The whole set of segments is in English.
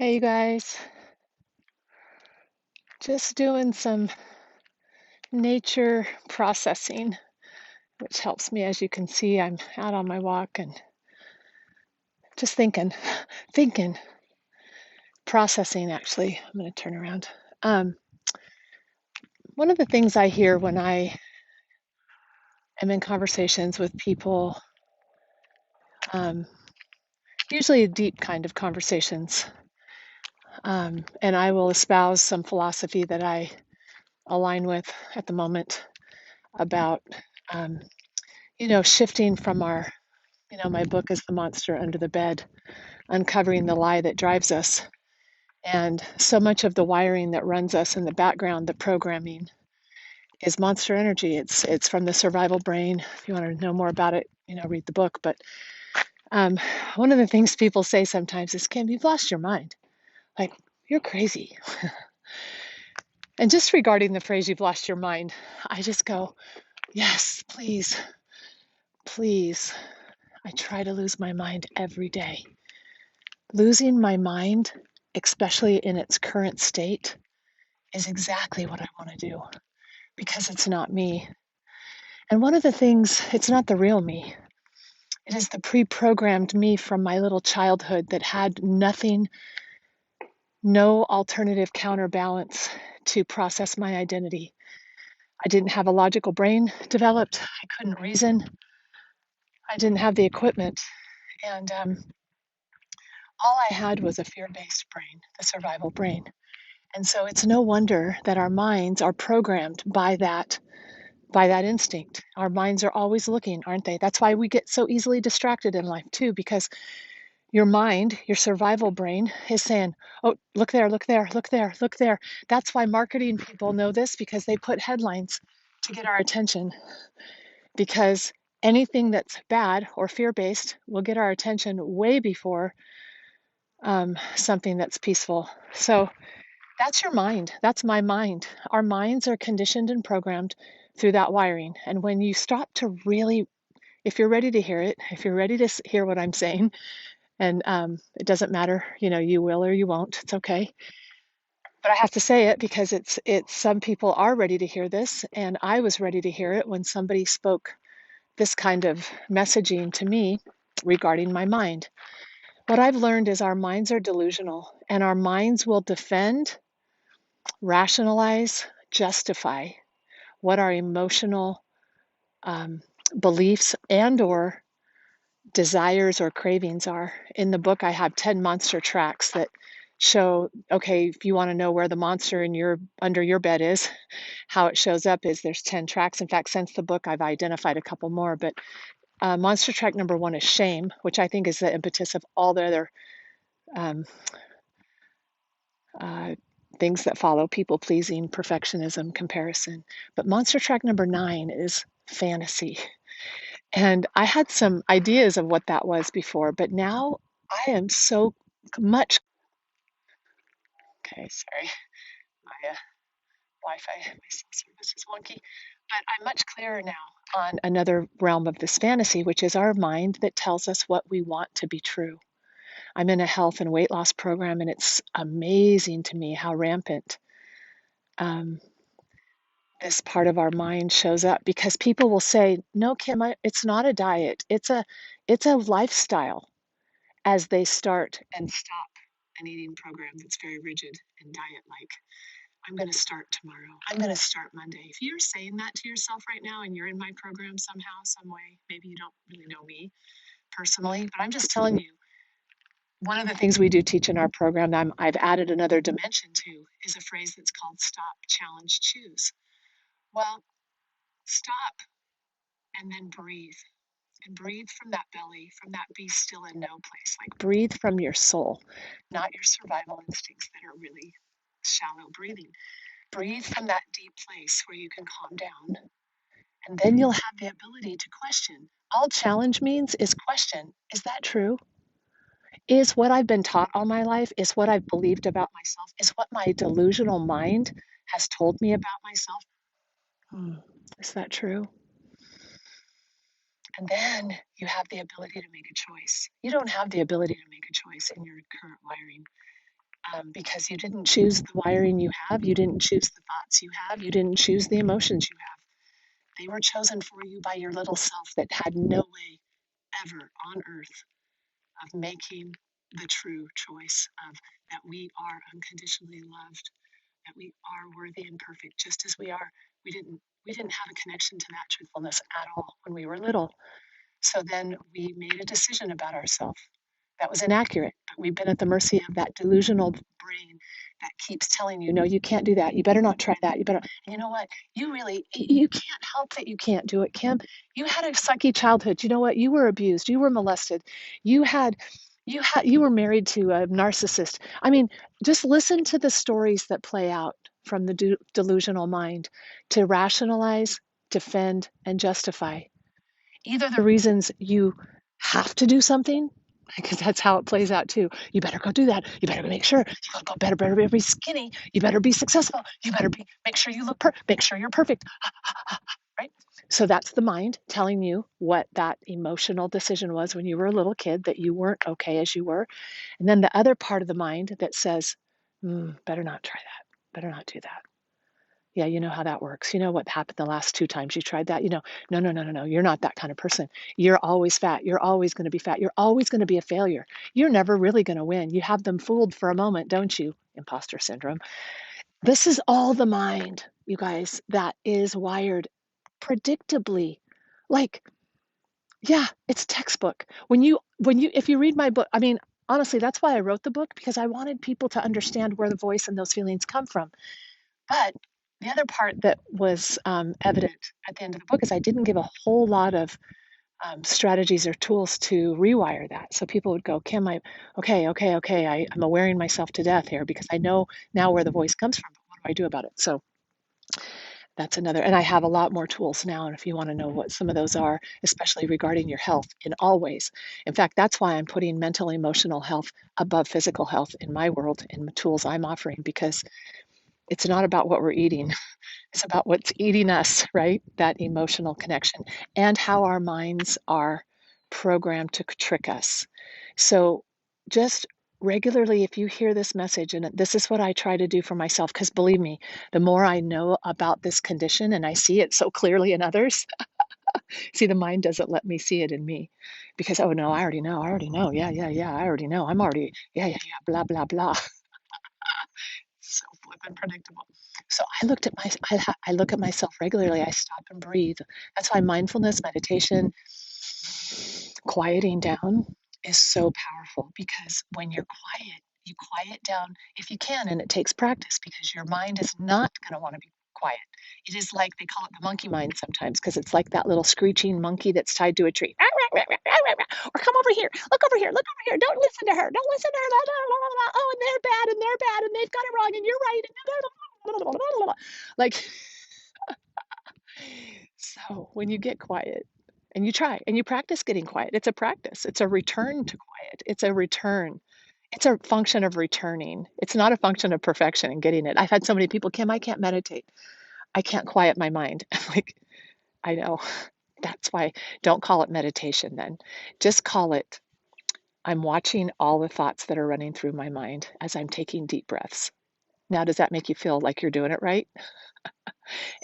Hey, you guys, just doing some nature processing, which helps me. As you can see, I'm out on my walk and just thinking, processing actually. I'm going to turn around. Um, One of the things I hear when I am in conversations with people, um, usually deep kind of conversations, and I will espouse some philosophy that I align with at the moment about, um, shifting from our my book is The Monster Under the Bed, uncovering the lie that drives us. And so much of the wiring that runs us in the background, the programming, is monster energy. It's from the survival brain. If you want to know more about it, read the book. But um, one of the things people say sometimes is, Kim, you've lost your mind. Like, you're crazy. And just regarding the phrase, you've lost your mind, I just go, yes, please, please. I try to lose my mind every day. Losing my mind, especially in its current state, is exactly what I want to do because it's not me. And one of the things, it's not the real me. It is the pre programmed me from my little childhood that had nothing, no alternative counterbalance to process my identity. I didn't have a logical brain developed. I couldn't reason. I didn't have the equipment. And all I had was a fear based brain, the survival brain. And so it's no wonder that our minds are programmed by that instinct. Our minds are always looking, aren't they? That's why we get so easily distracted in life too, because your mind, your survival brain is saying, "Oh, look there, look there, look there, look there." That's why marketing people know this, because they put headlines to get our attention, because anything that's bad or fear-based will get our attention way before something that's peaceful. So that's your mind. That's my mind. Our minds are conditioned and programmed through that wiring. And when you stop to really, if you're ready to hear it, if you're ready to hear what I'm saying, and it doesn't matter, you will or you won't. It's okay. But I have to say it because it's some people are ready to hear this, and I was ready to hear it when somebody spoke this kind of messaging to me regarding my mind. What I've learned is our minds are delusional, and our minds will defend, rationalize, justify what our emotional um, beliefs and or desires or cravings are. In the book, I have 10 monster tracks that show, okay, if you want to know where the monster in your under your bed is, how it shows up is there's 10 tracks. In fact, since the book, I've identified a couple more, but monster track number one is shame, which I think is the impetus of all the other um, uh, things that follow: people pleasing, perfectionism, comparison. But monster track number nine is fantasy. And I had some ideas of what that was before, but now I am so much, okay, sorry, my Wi-Fi, my cell service is wonky, but I'm much clearer now on another realm of this fantasy, which is our mind that tells us what we want to be true. I'm in a health and weight loss program, and it's amazing to me how rampant um, this part of our mind shows up, because people will say, "No, Kim, it's not a diet. It's a lifestyle," as they start and stop an eating program that's very rigid and diet like. I'm going to start tomorrow. I'm going to start Monday. If you're saying that to yourself right now and you're in my program somehow, some way, maybe you don't really know me personally, but I'm just telling you, one of the things we do teach in our program that I've added another dimension to is a phrase that's called stop, challenge, choose. Well, stop and then breathe. And breathe from that belly, from that be still and know place. Like, breathe from your soul, not your survival instincts that are really shallow breathing. Breathe from that deep place where you can calm down. And then you'll have the ability to question. All challenge means is question. Is that true? Is what I've been taught all my life, is what I've believed about myself, is what my delusional mind has told me about myself, hmm, is that true? And then you have the ability to make a choice. You don't have the ability to make a choice in your current wiring. because you didn't choose the wiring you have, you didn't choose the thoughts you have, you didn't choose the emotions you have. They were chosen for you by your little self that had no way ever on earth of making the true choice of that we are unconditionally loved, that we are worthy and perfect just as we are. We didn't have a connection to that truthfulness at all when we were little. So then we made a decision about ourselves that was inaccurate. But we've been at the mercy of that delusional brain that keeps telling you, no, you can't do that. You better not try that. You better. And you know what? You can't help that you can't do it, Kim. You had a sucky childhood. You know what? You were abused. You were molested. You had. You were married to a narcissist. I mean, just listen to the stories that play out from the delusional mind to rationalize, defend, and justify either the reasons you have to do something, because that's how it plays out too. You better go do that. You better make sure. You gotta go better be skinny. You better be successful. You better make sure you make sure you're perfect. Right? So that's the mind telling you what that emotional decision was when you were a little kid, that you weren't okay as you were. And then the other part of the mind that says, better not try that. Better not do that. Yeah, you know how that works. You know what happened the last 2 times you tried that? No. You're not that kind of person. You're always fat. You're always going to be fat. You're always going to be a failure. You're never really going to win. You have them fooled for a moment, don't you? Imposter syndrome. This is all the mind, you guys, that is wired predictably. Like, yeah, it's textbook. If you read my book, I mean, honestly, that's why I wrote the book, because I wanted people to understand where the voice and those feelings come from. But the other part that was evident at the end of the book is I didn't give a whole lot of strategies or tools to rewire that. So people would go, Kim, I'm wearing myself to death here because I know now where the voice comes from. But what do I do about it? So that's another, and I have a lot more tools now. And if you want to know what some of those are, especially regarding your health in all ways. In fact, that's why I'm putting mental, emotional health above physical health in my world and the tools I'm offering, because it's not about what we're eating. It's about what's eating us, right? That emotional connection and how our minds are programmed to trick us. So just regularly, if you hear this message, and this is what I try to do for myself, because believe me, the more I know about this condition and I see it so clearly in others, see, the mind doesn't let me see it in me because, oh no, I already know. Yeah, I already know. I'm already, yeah, blah, blah, blah. So flippin' predictable. So I look at myself regularly. I stop and breathe. That's why mindfulness, meditation, quieting down is so powerful, because when you're quiet, you quiet down if you can, and it takes practice because your mind is not going to want to be quiet. It is like they call it the monkey mind sometimes, because it's like that little screeching monkey that's tied to a tree. Or come over here, look over here, look over here. Don't listen to her. Don't listen to her. Blah, blah, blah, blah. Oh, and they're bad, and they're bad, and they've got it wrong, and you're right. And like, so when you get quiet and you try and you practice getting quiet, it's a practice. It's a return to quiet. It's a return. It's a function of returning. It's not a function of perfection and getting it. I've had so many people, Kim, I can't meditate. I can't quiet my mind. I'm like, I know. That's why don't call it meditation then. Just call it, I'm watching all the thoughts that are running through my mind as I'm taking deep breaths. Now, does that make you feel like you're doing it right?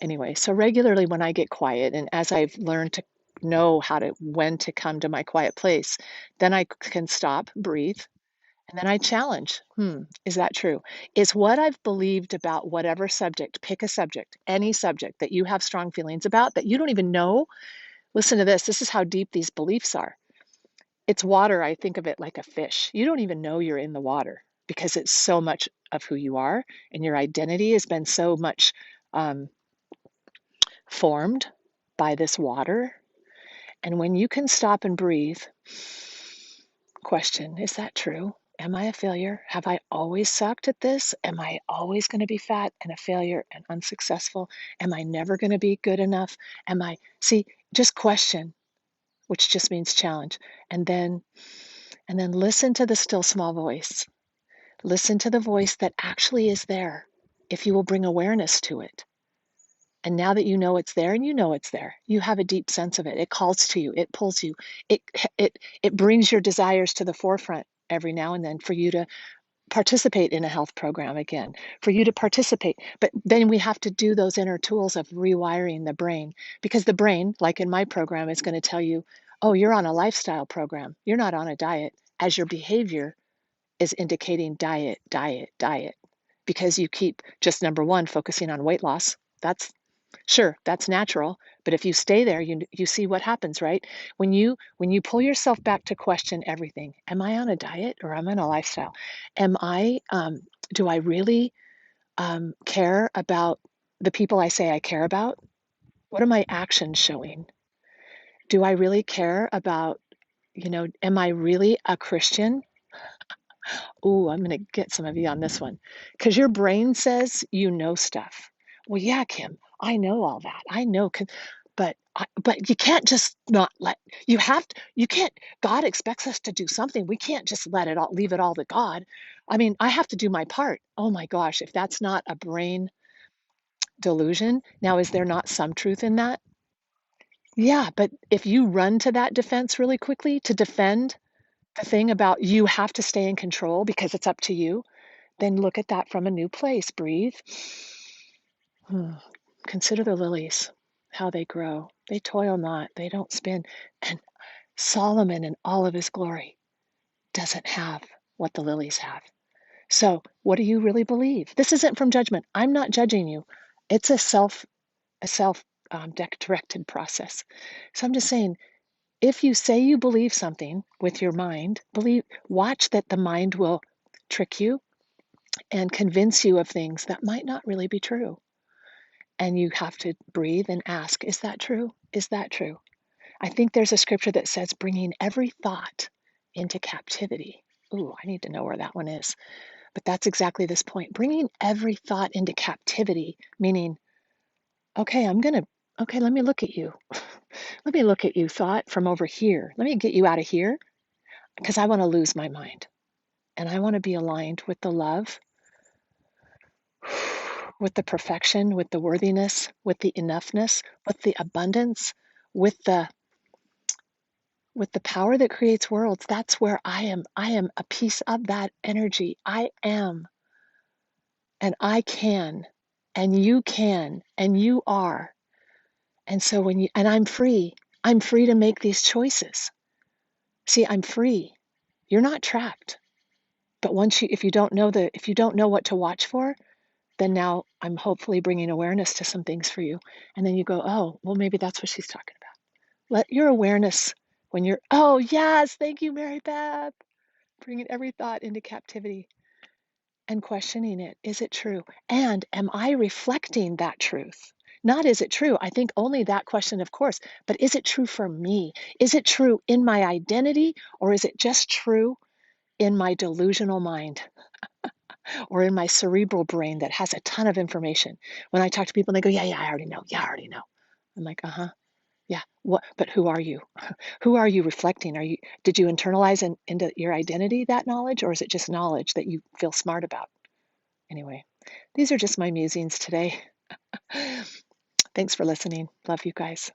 Anyway, so regularly when I get quiet, and as I've learned to know when to come to my quiet place, then I can stop, breathe, and then I challenge. Is that true? Is what I've believed about whatever subject, pick a subject, any subject that you have strong feelings about that you don't even know? Listen to this. This is how deep these beliefs are. It's water. I think of it like a fish. You don't even know you're in the water because it's so much of who you are, and your identity has been so much formed by this water. And when you can stop and breathe, question, is that true? Am I a failure? Have I always sucked at this? Am I always going to be fat and a failure and unsuccessful? Am I never going to be good enough? Just question, which just means challenge. And then listen to the still small voice. Listen to the voice that actually is there if you will bring awareness to it. And now that you know it's there, and you know it's there, you have a deep sense of it. It calls to you, it pulls you, it brings your desires to the forefront every now and then for you to participate in a health program again, for you to participate. But then we have to do those inner tools of rewiring the brain, because the brain, like in my program, is going to tell you, oh, you're on a lifestyle program. You're not on a diet, as your behavior is indicating diet, diet, diet, because you keep just number one, focusing on weight loss. That's sure, that's natural, but if you stay there, you see what happens, right? When you pull yourself back to question everything, am I on a diet or am I on a lifestyle? Am I do I really care about the people I say I care about? What are my actions showing? Do I really care about, am I really a Christian? Ooh, I'm going to get some of you on this one because your brain says you know stuff. Well, yeah, Kim, I know all that. I know, but you can't just not let. You have to. You can't. God expects us to do something. We can't just let it all, leave it all to God. I mean, I have to do my part. Oh my gosh, if that's not a brain delusion, now is there not some truth in that? Yeah, but if you run to that defense really quickly to defend the thing about you have to stay in control because it's up to you, then look at that from a new place. Breathe. Hmm. Consider the lilies, how they grow. They toil not, they don't spin. And Solomon, in all of his glory, doesn't have what the lilies have. So, what do you really believe? This isn't from judgment. I'm not judging you. It's a self directed process. So I'm just saying, if you say you believe something with your mind, watch that the mind will trick you and convince you of things that might not really be true. And you have to breathe and ask, is that true? Is that true? I think there's a scripture that says, bringing every thought into captivity. Ooh, I need to know where that one is. But that's exactly this point. Bringing every thought into captivity, meaning, okay, okay, let me look at you. Let me look at you, thought, from over here. Let me get you out of here because I want to lose my mind. And I want to be aligned with the love, with the perfection, with the worthiness, with the enoughness, with the abundance, with the power that creates worlds. That's where I am. I am a piece of that energy. I am, and I can, and you are. And so and I'm free to make these choices. See, I'm free. You're not trapped. But if you don't know what to watch for, then now I'm hopefully bringing awareness to some things for you. And then you go, oh, well, maybe that's what she's talking about. Let your awareness oh, yes, thank you, Mary Beth, bringing every thought into captivity and questioning it. Is it true? And am I reflecting that truth? Not is it true? I think only that question, of course, but is it true for me? Is it true in my identity, or is it just true in my delusional mind or in my cerebral brain that has a ton of information? When I talk to people and they go, yeah, yeah, I already know. Yeah, I already know. I'm like, uh-huh. Yeah. What, but who are you? Who are you reflecting? Did you internalize into your identity that knowledge, or is it just knowledge that you feel smart about? Anyway, these are just my musings today. Thanks for listening. Love you guys.